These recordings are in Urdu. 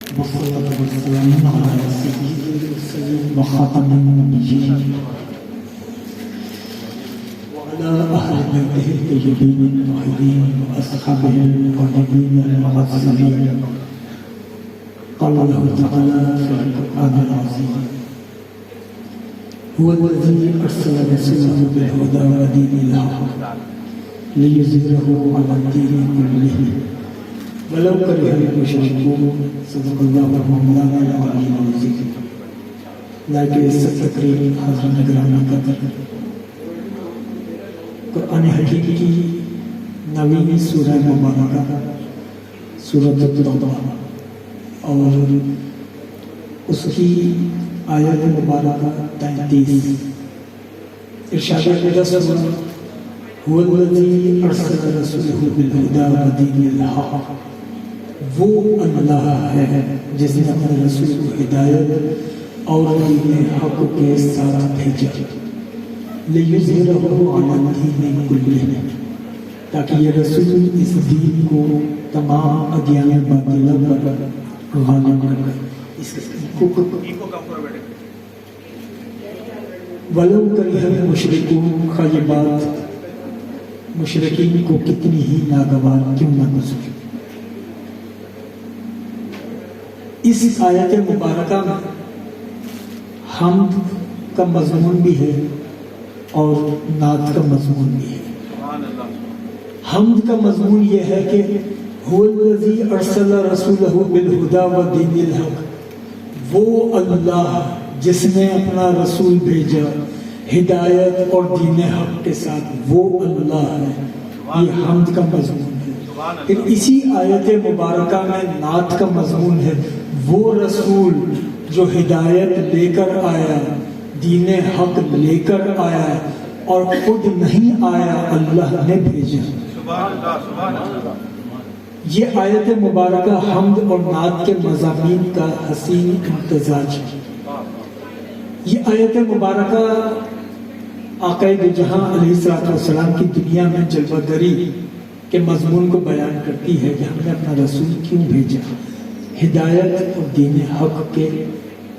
والصلاة والسلام على سيد المرسلين وخاتم النبيين وعلى أهل بيته الطيبين الطاهرين وأصحابه الطيبين المعصومين. قال الله تعالى في القرآن العظيم: هو الذي أرسل رسوله بالهدى ودين الحق ليظهره على الدين كله ولو كره المشركون. صدق الله مولانا العلي العظيم. لائق عزت تقریر حاضرین گرامی قدر، قرآن حکیم کی نویں سورہ مبارکہ سورۃ التوبہ اور اس کی آیت مبارکہ 33 ارشاد اقدس هو الذی ارسل رسولہ بالہدی ودین الحق، وہ اللہ ہے جس نے اپنے رسول کو ہدایت اور دین حق کے ساتھ بھیجا، لیظہرہ علی الدین کلہ، تاکہ یہ رسول اس دین کو تمام ادیان باطلہ پر غالب کر اس کو ولو کرہ المشرکون، خواہ یہ بات مشرکین کو کتنی ہی ناگوار کیوں نہ گزرے۔ اس آیت مبارکہ میں حمد کا مضمون بھی ہے اور نعت کا مضمون بھی ہے۔ حمد کا مضمون یہ ہے کہ هو الذی ارسل رسولہ بالہدی ودین الحق، وہ اللہ جس نے اپنا رسول بھیجا ہدایت اور دین حق کے ساتھ، وہ اللہ ہے۔ یہ حمد کا مضمون ہے۔ پھر اسی آیت مبارکہ میں نعت کا مضمون ہے، وہ رسول جو ہدایت لے کر آیا، دین حق لے کر آیا اور خود نہیں آیا، اللہ نے بھیجا۔ یہ آیت مبارکہ حمد اور نعت کے مضامین کا حسین امتزاج ہے۔ یہ آیت مبارکہ آقا دو جہاں علیہ السلام کی دنیا میں جلوہ گری کے مضمون کو بیان کرتی ہے کہ ہم نے اپنا رسول کیوں بھیجا، ہدایت اور دین حق کے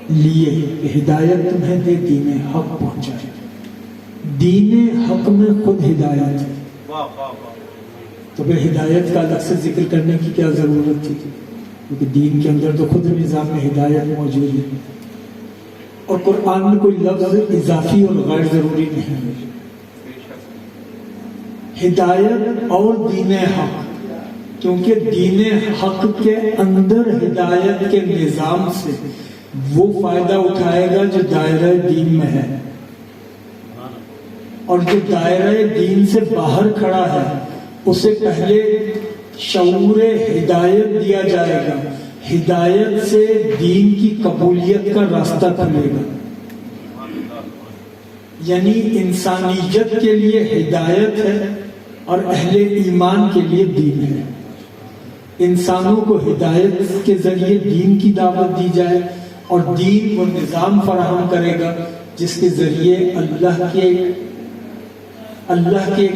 لیے، کہ ہدایت تمہیں دے، دین حق پہنچائے۔ دین حق میں خود ہدایت ہے، تو پھر ہدایت کا الگ سے ذکر کرنے کی کیا ضرورت تھی، کیونکہ دین کے اندر تو خود نظام میں ہدایت موجود ہے، اور قرآن میں کوئی لفظ اضافی اور غیر ضروری نہیں ہے۔ ہدایت اور دین حق، کیونکہ دین حق کے اندر ہدایت کے نظام سے وہ فائدہ اٹھائے گا جو دائرہ دین میں ہے، اور جو دائرہ دین سے باہر کھڑا ہے اسے پہلے شعور ہدایت دیا جائے گا، ہدایت سے دین کی قبولیت کا راستہ کھلے گا۔ یعنی انسانیت کے لیے ہدایت ہے اور اہل ایمان کے لیے دین ہے۔ انسانوں کو ہدایت کے ذریعے دین کی دعوت دی جائے، اور دین وہ نظام فراہم کرے گا جس کے ذریعے اللہ کے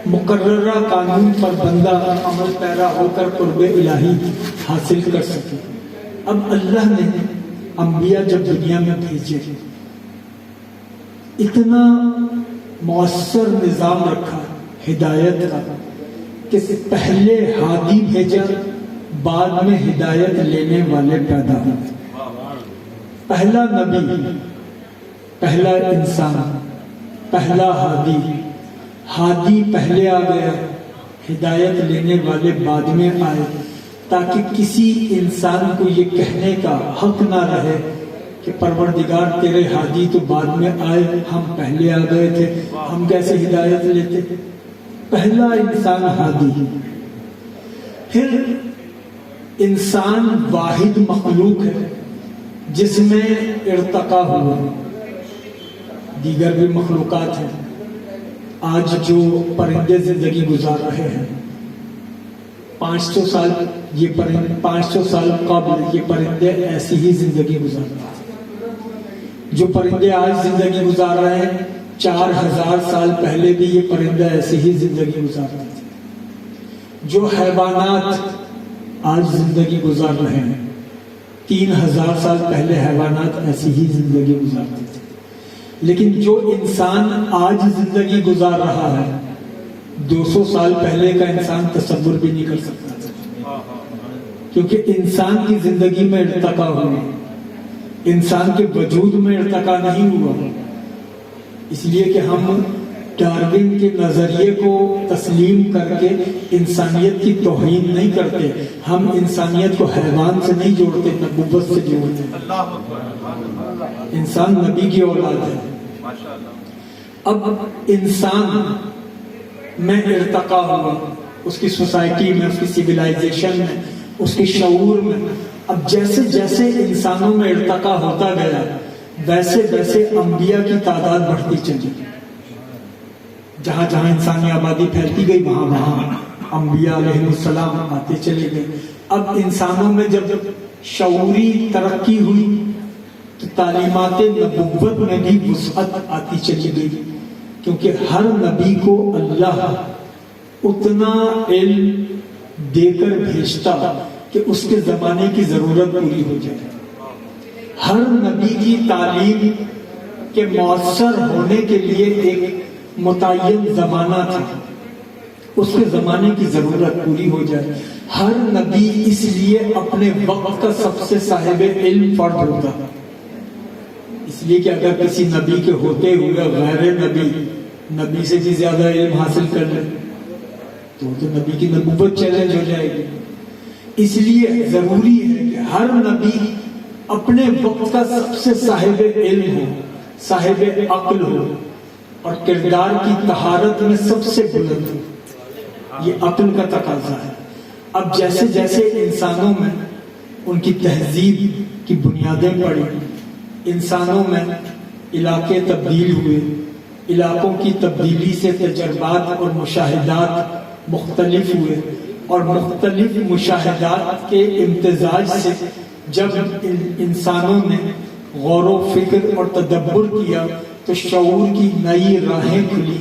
مقررہ قانون پر بندہ عمل پیرا ہو کر قرب الہی حاصل کر سکے۔ اب اللہ نے انبیاء جب دنیا میں بھیجے، اتنا مؤثر نظام رکھا ہدایت کا کہ پہلے ہادی بھیجا، بعد میں ہدایت لینے والے پیدا ہوئے۔ پہلا نبی، پہلا انسان، پہلا ہادی، ہادی پہلے آ گیا، ہدایت لینے والے بعد میں آئے، تاکہ کسی انسان کو یہ کہنے کا حق نہ رہے کہ پروردگار تیرے ہادی تو بعد میں آئے، ہم پہلے آ گئے تھے، ہم کیسے ہدایت لیتے۔ پہلا انسان ہادی۔ پھر انسان واحد مخلوق ہے جس میں ارتقا ہوا، دیگر بھی مخلوقات ہیں۔ آج جو پرندے زندگی گزار رہے ہیں، 500 سال قبل یہ پرندے ایسی ہی زندگی گزار رہے ہیں۔ جو پرندے آج زندگی گزار رہے ہیں، 4000 سال پہلے بھی یہ پرندے ایسی ہی زندگی گزار رہے تھے۔ جو حیوانات آج زندگی گزار رہے ہیں، 3000 سال پہلے حیوانات ایسی ہی زندگی گزارتے تھے، لیکن جو انسان آج زندگی گزار رہا ہے 200 سال پہلے کا انسان تصور بھی نہیں کر سکتا تھا، کیونکہ انسان کی زندگی میں ارتقا ہوا، انسان کے وجود میں ارتقا نہیں ہوا، اس لیے کہ ہم ڈارون کے نظریے کو تسلیم کر کے انسانیت کی توہین نہیں کرتے، ہم انسانیت کو حیوان سے نہیں جوڑتے، نبوت سے جوڑتے۔ انسان نبی کی اولاد ہے۔ اب انسان میں ارتقا ہوا، اس کی سوسائٹی میں، اس کی سویلائزیشن میں، اس کے شعور میں۔ اب جیسے جیسے انسانوں میں ارتقا ہوتا گیا ویسے ویسے انبیاء کی تعداد بڑھتی چلی، جہاں جہاں انسانی آبادی پھیلتی گئی وہاں وہاں انبیاء علیہ السلام آتے چلے گئے۔ اب انسانوں میں جب شعوری ترقی ہوئی تو تعلیمات نبوت میں بھی وسعت آتی چلی گئی، کیونکہ ہر نبی کو اللہ اتنا علم دے کر بھیجتا کہ اس کے زمانے کی ضرورت پوری ہو جائے۔ ہر نبی کی تعلیم کے مؤثر ہونے کے لیے ایک متعین زمانہ تھا، اس کے زمانے کی ضرورت پوری ہو جائے۔ ہر نبی اس لیے اپنے وقت کا سب سے صاحب علم فرد ہوتا، اس لیے کہ اگر کسی نبی کے ہوتے ہوئے غیر نبی سے بھی زیادہ علم حاصل کر لے تو نبی کی نبوت چیلنج ہو جائے گی۔ اس لیے ضروری ہے کہ ہر نبی اپنے وقت کا سب سے صاحب علم ہو، صاحب عقل ہو، اور کردار کی طہارت میں سب سے بلند ہو۔ یہ عقل کا تقاضا ہے۔ اب جیسے جیسے انسانوں میں ان کی تہذیب کی بنیادیں پڑی، انسانوں میں علاقے تبدیل ہوئے، علاقوں کی تبدیلی سے تجربات اور مشاہدات مختلف ہوئے، اور مختلف مشاہدات کے امتزاج سے جب انسانوں نے غور و فکر اور تدبر کیا تو شعور کی نئی راہیں کھلی،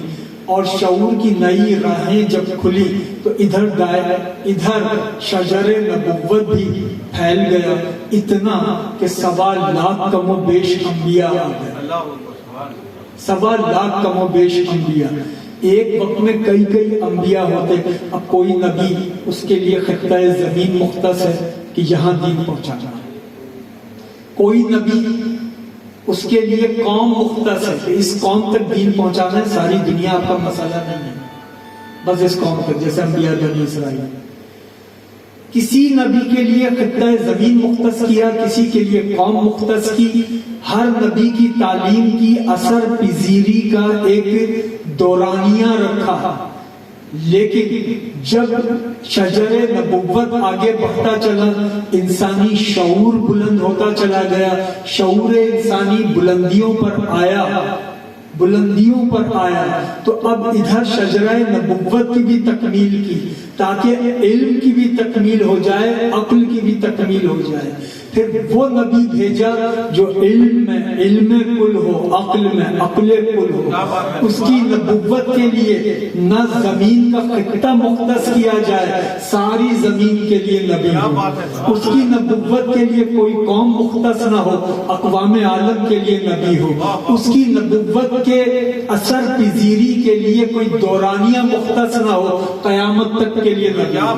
اور شعور کی نئی راہیں جب کھلی تو ادھر شجر نبوت بھی پھیل گیا، اتنا کہ 1.25 لاکھ کم و بیش انبیاء آ گئے۔ 1.25 لاکھ کم و بیش انبیاء، ایک وقت میں کئی انبیاء ہوتے۔ اب کوئی نبی اس کے لیے خطہ زمین مختص ہے کہ یہاں دین پہنچانا، کوئی نبی اس کے لیے قوم مختص ہے کہ اس قوم تک دین پہنچانا ہے، ساری دنیا آپ کا مسئلہ نہیں ہے، بس اس قوم تک، جیسے انبیاء بنی اسرائیل۔ کسی نبی کے لیے خطہ زمین مختص کیا، کسی کے لیے قوم مختص کی۔ ہر نبی کی تعلیم کی اثر پذیری کا ایک دورانیہ رکھا، لیکن جب شجر نبوت آگے بڑھتا چلا، انسانی شعور بلند ہوتا چلا گیا، شعور انسانی بلندیوں پر آیا تو اب ادھر شجرہ نبوت کی بھی تکمیل کی، تاکہ علم کی بھی تکمیل ہو جائے، عقل کی بھی تکمیل ہو جائے۔ پھر وہ نبی بھیجا جو علم میں کل ہو، عقل میں عقل کل ہو۔ اس کی نبوت کے لیے نہ زمین کا خطہ مختص کیا جائے، ساری زمین کے لیے نبی ہو۔ اس کی نبوت کے لیے کوئی قوم مختص نہ ہو، اقوام عالم کے لیے نبی ہو۔ اس کی نبوت کے اثر پذیری کے لیے کوئی دورانیہ مختص نہ ہو، قیامت تک کے لیے نبی ہو۔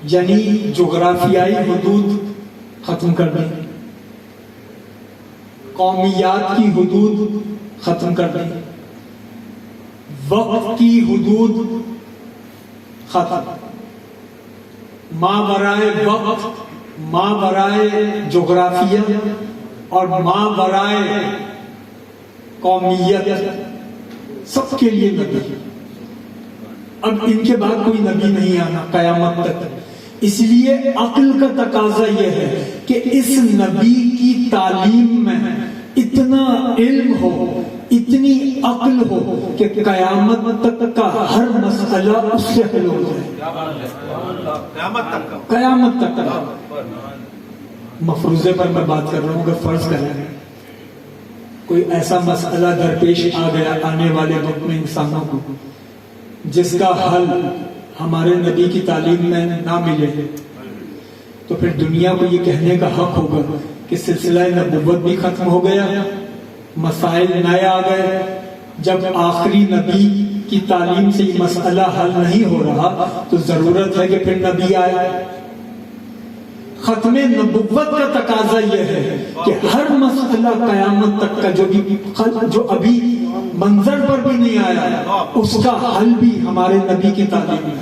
یعنی جغرافیائی حدود ختم کر دیں، قومیات کی حدود ختم کر دیں، وقت کی حدود ختم، ماورائے وقت، ماورائے جغرافیہ اور ماورائے قومیت، سب کے لیے نبی۔ اب ان کے بعد کوئی نبی نہیں آنا قیامت تک۔ اس لیے عقل کا تقاضا یہ ہے کہ اس نبی کی تعلیم میں اتنا علم ہو، اتنی عقل ہو کہ قیامت تک کا ہر مسئلہ اس سے حل ہو جائے، قیامت تک کا۔ مفروضے پر میں بات کر رہا ہوں، اگر فرض کریں کوئی ایسا مسئلہ درپیش آ گیا آنے والے وقت میں انسانوں کو جس کا حل ہمارے نبی کی تعلیم میں نہ ملے، تو پھر دنیا کو یہ کہنے کا حق ہوگا کہ سلسلہ نبوت بھی ختم ہو گیا، مسائل نئے آ گئے. جب آخری نبی کی تعلیم سے یہ مسئلہ حل نہیں ہو رہا تو ضرورت ہے کہ پھر نبی آئے. ختم نبوت کا تقاضا یہ ہے کہ ہر مسئلہ قیامت تک کا جو ابھی منظر پر بھی نہیں آیا اس کا حل بھی ہمارے نبی کی تعلیم ہے.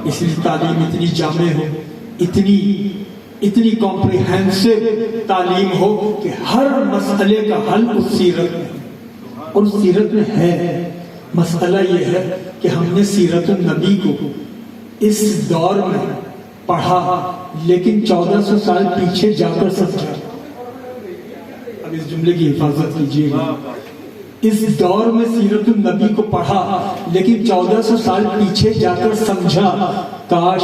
اس لیے تعلیم اتنی جامع ہو، اتنی کمپریہنسو تعلیم ہو کہ ہر مسئلے کا حل اس سیرت میں، اور اس سیرت میں ہے. مسئلہ یہ ہے کہ ہم نے سیرت النبی کو اس دور میں پڑھا لیکن 1400 سال پیچھے جا کر سمجھا. اب اس جملے کی حفاظت کیجیے گا. اس دور میں سیرت النبی کو پڑھا لیکن 1400 سال پیچھے جا کر سمجھا. کاش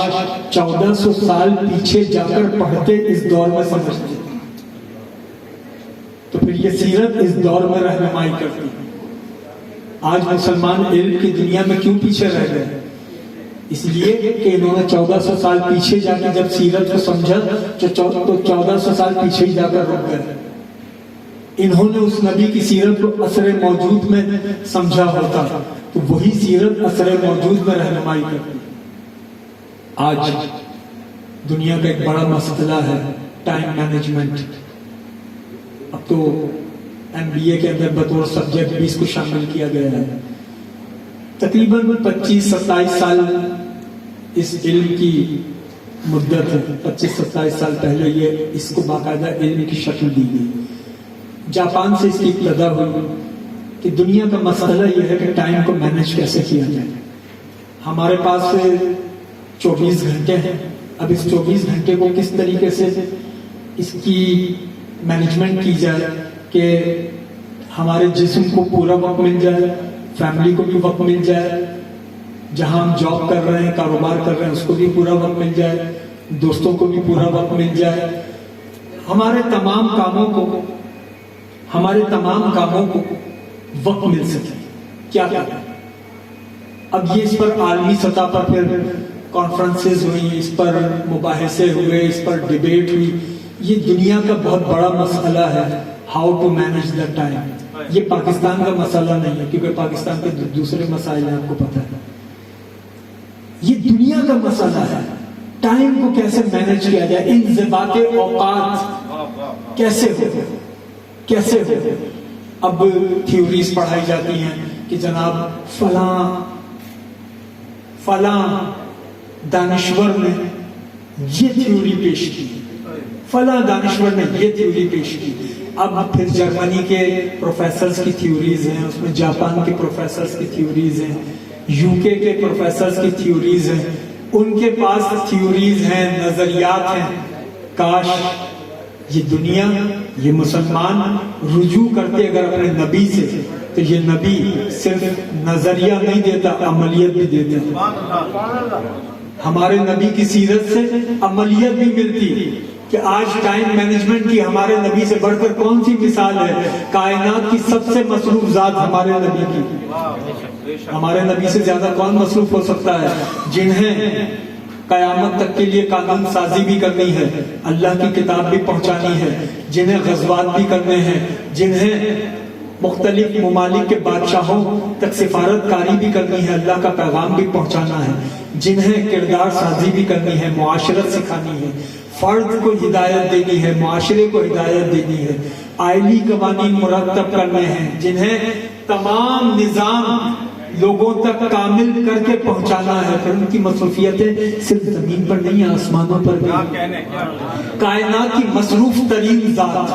1400 سال پیچھے جا کر پڑھتے اس دور میں سمجھتے، تو پھر یہ سیرت اس دور میں رہنمائی کرتی. آج مسلمان علم کی دنیا میں کیوں پیچھے رہ گئے؟ اس لیے کہ انہوں نے 1400 سال پیچھے جا کے جب سیرت کو سمجھا تو 1400 سال پیچھے ہی جا کر رک گئے. انہوں نے اس نبی کی سیرت کو عصر موجود میں سمجھا ہوتا تو وہی سیرت عصر موجود میں رہنمائی کرتی. آج دنیا کا ایک بڑا مسئلہ ہے ٹائم مینجمنٹ. اب تو MBA کے اندر بطور سبجیکٹ بھی اس کو شامل کیا گیا ہے. تقریباً 25-27 سال اس علم کی مدت ہے. 25-27 سال پہلے یہ اس کو باقاعدہ علم کی شکل دی گئی. جاپان سے اس کی ابتدا ہوئی کہ دنیا کا مسئلہ یہ ہے کہ ٹائم کو مینج کیسے کیا جائے. ہمارے پاس 24 گھنٹے ہیں. اب اس 24 گھنٹے کو کس طریقے سے اس کی مینجمنٹ کی جائے کہ ہمارے جسم کو پورا وقت مل جائے، فیملی کو بھی وقت مل جائے، جہاں ہم جاب کر رہے ہیں، کاروبار کر رہے ہیں اس کو بھی پورا وقت مل جائے، دوستوں کو بھی پورا وقت مل جائے، ہمارے تمام کاموں کو وقت مل سکے. کیا کریں؟ اب یہ اس پر عالمی سطح پر پھر کانفرنسز ہوئی، اس پر مباحثے ہوئے، اس پر ڈیبیٹ ہوئی. یہ دنیا کا بہت بڑا مسئلہ ہے how to manage the time. یہ پاکستان کا مسئلہ نہیں ہے کیونکہ پاکستان کے دوسرے مسائل ہیں، آپ کو پتہ ہے. یہ دنیا کا مسئلہ ہے ٹائم کو کیسے مینج کیا جائے، انضباط اوقات کیسے ہو. اب تھیوریز پڑھائی جاتی ہیں کہ جناب فلاں دانشور نے یہ تھیوری پیش کی، فلاں دانشور نے یہ تھیوری پیش کی. اب پھر جرمنی کے پروفیسرز کی تھیوریز ہیں، اس میں جاپان کے پروفیسرز کی تھیوریز ہیں، UK کے پروفیسرز کی تھیوریز ہیں. ان کے پاس تھیوریز ہیں، نظریات ہیں. کاش یہ دنیا، یہ مسلمان رجوع کرتے اگر اپنے نبی سے تو یہ نبی صرف نظریہ نہیں دیتا، عملیت بھی دیتا. ہمارے نبی کی سیرت سے عملیت بھی ملتی کہ آج ٹائم مینجمنٹ کی ہمارے نبی سے بڑھ کر کون سی مثال ہے. کائنات کی سب سے مصروف ذات ہمارے نبی کی. ہمارے نبی سے زیادہ کون مصروف ہو سکتا ہے؟ جنہیں قیامت تک کے لیے قانون سازی بھی کرنی ہے، اللہ کی کتاب بھی پہنچانی ہے، جنہیں غزوات بھی کرنے ہیں، جنہیں مختلف ممالک کے بادشاہوں تک سفارت کاری بھی کرنی ہے، اللہ کا پیغام بھی پہنچانا ہے، جنہیں کردار سازی بھی کرنی ہے، معاشرت سکھانی ہے، فرد کو ہدایت دینی ہے، معاشرے کو ہدایت دینی ہے، آئلی قوانین مرتب کرنے ہیں، جنہیں تمام نظام لوگوں تک کامل کر کے پہنچانا ہے. پھر ان کی مصروفیتیں صرف زمین پر نہیں، آسمانوں پر بھی. کائنات کی مصروف ترین ذات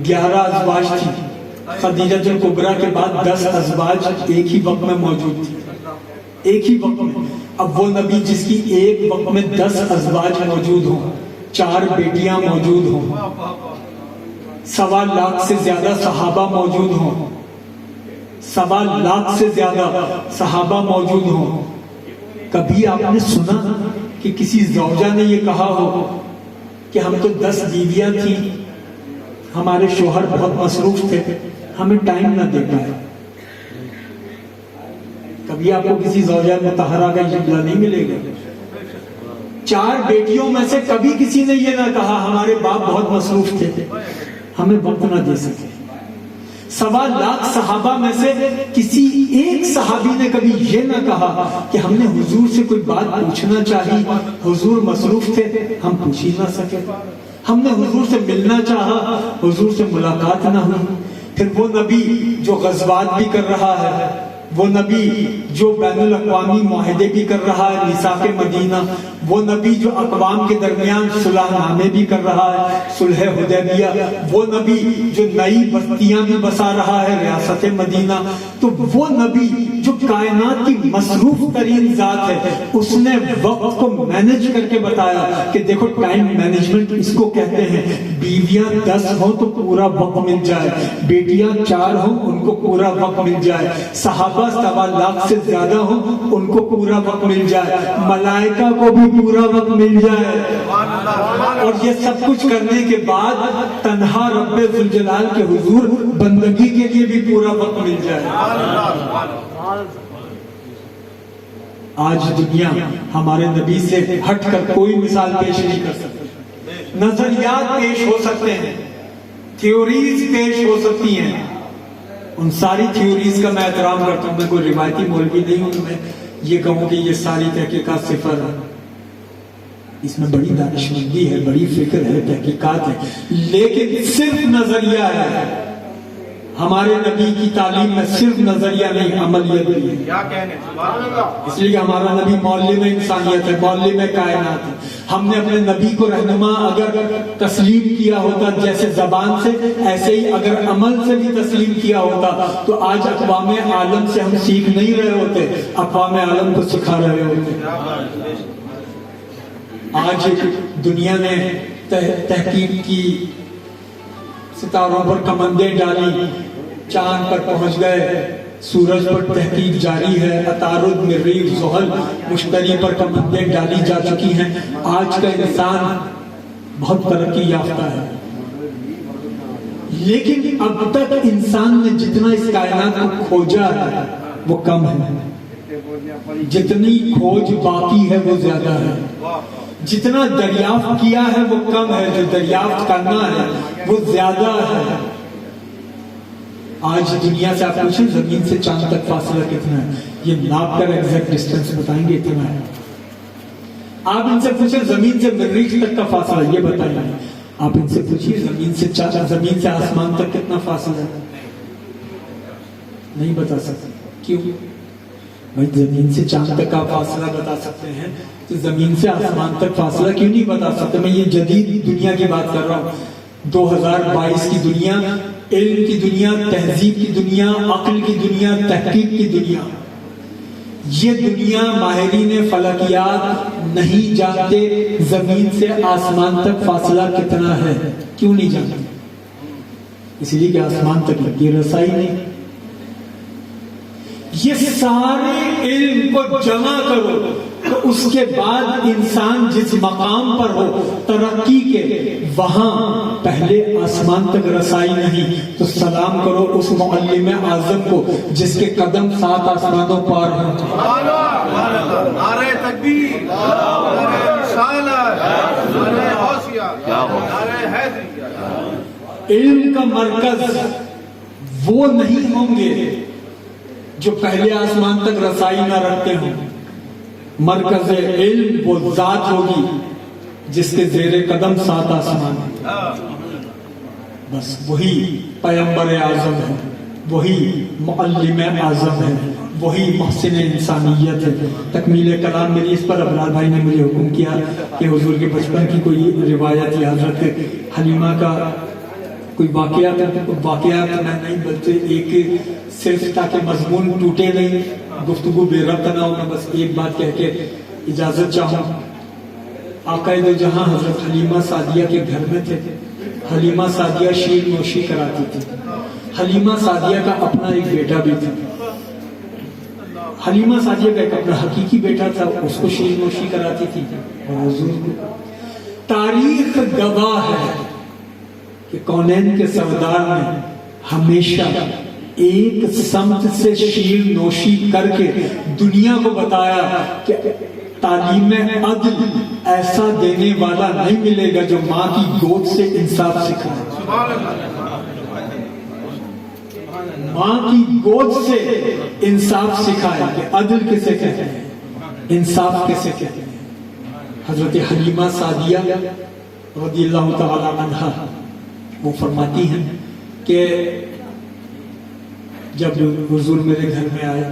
11 ازواج تھی. خدیجہ الکبریٰ کے بعد 10 ازواج ایک ہی وقت میں موجود تھی، ایک ہی وقت میں. اب وہ نبی جس کی ایک وقت میں 10 ازواج موجود ہوں، 4 بیٹیاں موجود ہوں، 1.25 لاکھ سے زیادہ صحابہ موجود ہوں، 1.25 لاکھ سے زیادہ صحابہ موجود ہوں. کبھی آپ نے سنا کہ کسی زوجہ نے یہ کہا ہو کہ ہم تو 10 بیویاں تھیں، ہمارے شوہر بہت مصروف تھے، ہمیں ٹائم نہ دے پائے؟ کبھی آپ کو کسی زوجہ مطہرہ کا جملہ نہیں ملے گا. 4 بیٹیوں میں سے کبھی کسی نے یہ نہ کہا ہمارے باپ بہت مصروف تھے ہمیں وقت نہ دے سکے. 1.25 لاکھ صحابہ میں سے کسی ایک صحابی نے کبھی یہ نہ کہا کہ ہم نے حضور سے کوئی بات پوچھنا چاہی، حضور مصروف تھے ہم پوچھ ہی نہ سکے. ہم نے حضور سے ملنا چاہا، حضور سے ملاقات نہ ہوئی. پھر وہ نبی جو غزوات بھی کر رہا ہے، وہ نبی جو بین الاقوامی معاہدے بھی کر رہا ہے، میثاق مدینہ، وہ نبی جو اقوام کے درمیان صلح نامے بھی کر رہا ہے، صلح حدیبیہ، وہ نبی جو نئی بستیاں بھی بسا رہا ہے، ریاست مدینہ. تو وہ نبی جو کائنات کی مصروف ترین ذات ہے، اس نے وقت کو مینج کر کے بتایا کہ دیکھو ٹائم مینجمنٹ اس کو کہتے ہیں. بیویاں 10 ہوں تو پورا وقت مل جائے، بیٹیاں 4 ہوں ان کو پورا وقت مل جائے، صحابہ 1.25 لاکھ سے زیادہ ہوں ان کو پورا وقت مل جائے، ملائکہ کو بھی پورا وقت مل جائے. اور یہ سب کچھ کرنے کے بعد تنہا رب ذوالجلال کے حضور بندگی کے لیے بھی پورا وقت مل جائے. آج دنیا ہمارے نبی سے ہٹ کر کوئی مثال پیش نہیں کر سکتی. نظریات پیش ہو سکتے ہیں، تھیوریز پیش ہو سکتی ہیں، ان ساری تھیوریز کا میں احترام کرتا ہوں. میں کوئی روایتی مولوی نہیں ہوں، میں یہ کہوں کہ یہ ساری تحقیقات صفر ہے. اس میں بڑی دانشمندی ہے، بڑی فکر ہے، تحقیقات ہے، لیکن صرف نظریہ ہے. ہمارے نبی کی تعلیم میں صرف نظریہ نہیں، عملیت بھی ہے. اس لیے کہ ہمارا نبی معلم انسانیت ہے، معلم کائنات ہے. ہم نے اپنے نبی کو رہنما اگر تسلیم کیا ہوتا جیسے زبان سے، ایسے ہی اگر عمل سے بھی تسلیم کیا ہوتا تو آج اقوام عالم سے ہم سیکھ نہیں رہے ہوتے، اقوام عالم کو سکھا رہے ہوتے. آج دنیا نے تحقیق کی، ستاروں پر کمندیں ڈالی، چاند پر پہنچ گئے، سورج پر تحقیق جاری ہے، عطارد، مریخ، زحل، مشتری پر کمندیں ڈالی جا چکی ہیں. آج کا انسان بہت ترقی یافتہ ہے، لیکن اب تک انسان نے جتنا اس کائنات کو کھوجا ہے وہ کم ہے. جتنی کھوج باقی ہے وہ زیادہ ہے. جتنا دریافت کیا ہے وہ کم ہے، جو دریافت کرنا ہے وہ زیادہ ہے. آج دنیا سے آپ پوچھیں زمین سے چاند تک فاصلہ کتنا ہے، یہ ناپ کر ایگزیکٹ ڈسٹینس بتائیں گے اتنا ہے. آپ ان سے پوچھیں زمین سے مریخ تک کا فاصلہ، یہ بتائیں گے. آپ ان سے پوچھیے زمین سے آسمان تک کتنا فاصلہ ہے، نہیں بتا سکتے. کیوں؟ بھائی زمین سے چاند تک کا فاصلہ بتا سکتے ہیں تو زمین سے آسمان تک فاصلہ کیوں نہیں بتا سکتے؟ میں یہ جدید دنیا کی بات کر رہا ہوں، 2022 کی دنیا، علم کی دنیا، تہذیب کی دنیا، عقل کی دنیا، تحقیق کی دنیا. یہ دنیا ماہرین فلکیات نہیں جانتے زمین سے آسمان تک فاصلہ کتنا ہے. کیوں نہیں جانتے؟ اس لیے کہ آسمان تک کی رسائی نہیں. یہ سارے علم کو جمع کرو تو اس کے بعد انسان جس مقام پر ہو ترقی کے، وہاں پہلے آسمان تک رسائی نہیں تو سلام کرو اس معلم اعظم کو جس کے قدم 7 آسمانوں پار ہیں. نعرہ تکبیر، نعرہ رسالت، نعرہ غوثیہ، نعرہ حیدریہ. علم کا مرکز وہ نہیں ہوں گے جو پہلے آسمان تک رسائی نہ رکھتے ہوں. مرکز علم وہ ذات ہوگی جس کے زیر قدم 7 آسمان ہیں. بس وہی پیغمبر اعظم ہے، وہی معلم اعظم ہے، وہی محسن انسانیت ہے. تکمیل کلام میری اس پر ابرار بھائی نے مجھے حکم کیا کہ حضور کے بچپن کی کوئی روایت یاد رکھے. حلیمہ کا کوئی واقعات میں نہیں بلکہ ایک صرف تاکہ مضمون ٹوٹے نہیں، گفتگو بے ربط نہ ہو، میں بس ایک بات کہہ کے اجازت چاہوں. آقا دو جہاں حضرت حلیمہ سعدیہ کے گھر میں تھے. حلیمہ سعدیہ شیر نوشی کراتی تھی. حلیمہ سعدیہ کا اپنا ایک بیٹا بھی تھا. حلیمہ سعدیہ کا ایک اپنا حقیقی بیٹا تھا، اس کو شیر نوشی کراتی تھی اور حضور کو. تاریخ گواہ ہے کہ کونین کے سردار نے ہمیشہ ایک سمت سے شیر نوشی کر کے دنیا کو بتایا کہ تعلیم عدل ایسا دینے والا نہیں ملے گا جو ماں کی گود سے انصاف سکھائے. ماں کی گود سے انصاف سکھائے کہ عدل کسے کہتے ہیں, انصاف کسے کہتے ہیں. حضرت حلیمہ سعدیہ رضی اللہ تعالی عنہا وہ فرماتی ہیں کہ جب حضور میرے گھر میں آئے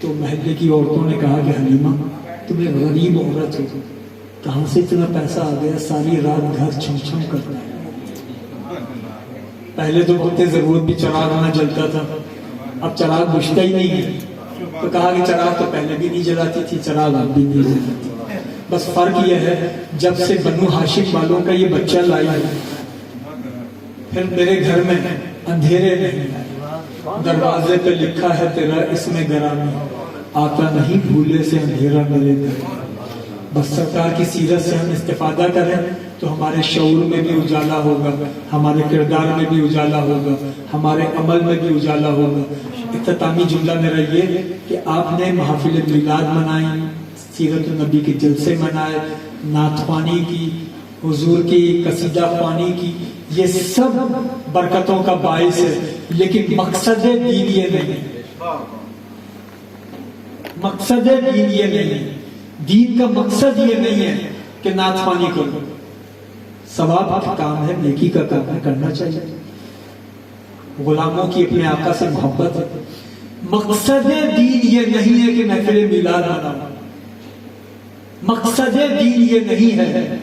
تو محلے کی عورتوں نے کہا کہ حلیمہ تمہیں غریب عورت ہو, کہاں سے اتنا پیسہ آ گیا, ساری رات گھر چھم چھم کرتا ہے. پہلے تو بولتے ضرورت بھی چراغ نہ جلتا تھا, اب چراغ بجھتا ہی نہیں ہے. تو کہا کہ چراغ تو پہلے بھی نہیں جلاتی تھی, چراغ اب بھی نہیں جلاتی. بس فرق یہ ہے جب سے بنو ہاشم والوں کا یہ بچہ لائی ہے پھر میرے گھر میں اندھیرے نہیں. دروازے پہ لکھا ہے تیرا اس میں گرامی, آتا نہیں بھولے سے اندھیرا میرے گھر. بس سرکار کی سیرت سے ہم استفادہ کریں تو ہمارے شعور میں بھی اجالا ہوگا, ہمارے کردار میں بھی اجالا ہوگا, ہمارے عمل میں بھی اجالا ہوگا. اختتامی جملہ میرا یہ کہ آپ نے محافل میلاد منائی, سیرت النبی کے جلسے منائے, نعت خوانی کی, حضور کی قصیدہ خوانی کی, یہ سب برکتوں کا باعث ہے. لیکن مقصد دین یہ نہیں, مقصد دین یہ نہیں. دین کا مقصد یہ نہیں ہے کہ نعت خوانی کرو, ثواب کا کام ہے, نیکی کا کام ہے, کرنا چاہیے. غلاموں کی اپنے آقا سے محبت ہے. مقصد دین یہ نہیں ہے کہ محفل میلاد مناؤ. مقصد دین یہ نہیں ہے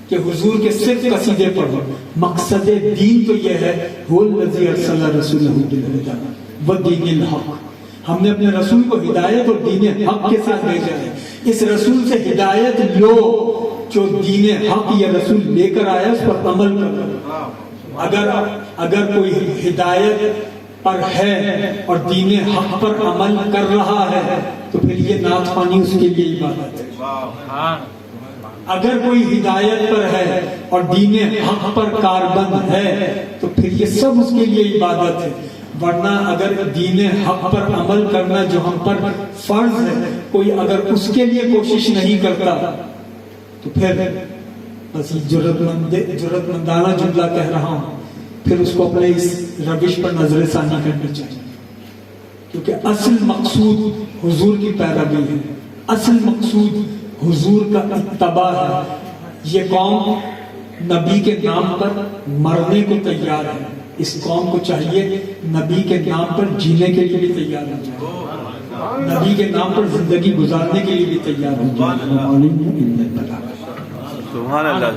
کہ حضور کے صرف قصیدے پڑھو. مقصد دین تو یہ ہے هو الذی ارسل رسولہ بالہدی ودین الحق. ہم نے اپنے رسول کو ہدایت اور دین حق کے ساتھ بھیجا ہے. اس رسول سے ہدایت لو, جو دین حق یہ رسول لے کر آیا اس پر عمل کرو. اگر کوئی ہدایت پر ہے اور دین حق پر عمل کر رہا ہے تو پھر یہ نعت خوانی اس کے لیے عبادت ہے. اگر کوئی ہدایت پر ہے اور دین حق پر کاربند ہے تو پھر یہ سب اس کے لیے عبادت ہے. ورنہ اگر دین حق پر عمل کرنا جو ہم پر فرض ہے, کوئی اگر اس کے لیے کوشش نہیں کرتا تو پھر بس جرأت مندانہ جملہ کہہ رہا ہوں, پھر اس کو اپنے اس روش پر نظر ثانی کرنی چاہیے. کیونکہ اصل مقصود حضور کی پیروی ہے, اصل مقصود حضور کا اتباع ہے. یہ قوم نبی کے نام پر مرنے کو تیار ہے. اس قوم کو چاہیے نبی کے نام پر جینے کے لیے بھی تیار ہو جائے, نبی کے نام پر زندگی گزارنے کے لیے بھی تیار ہو جائے. سبحان اللہ.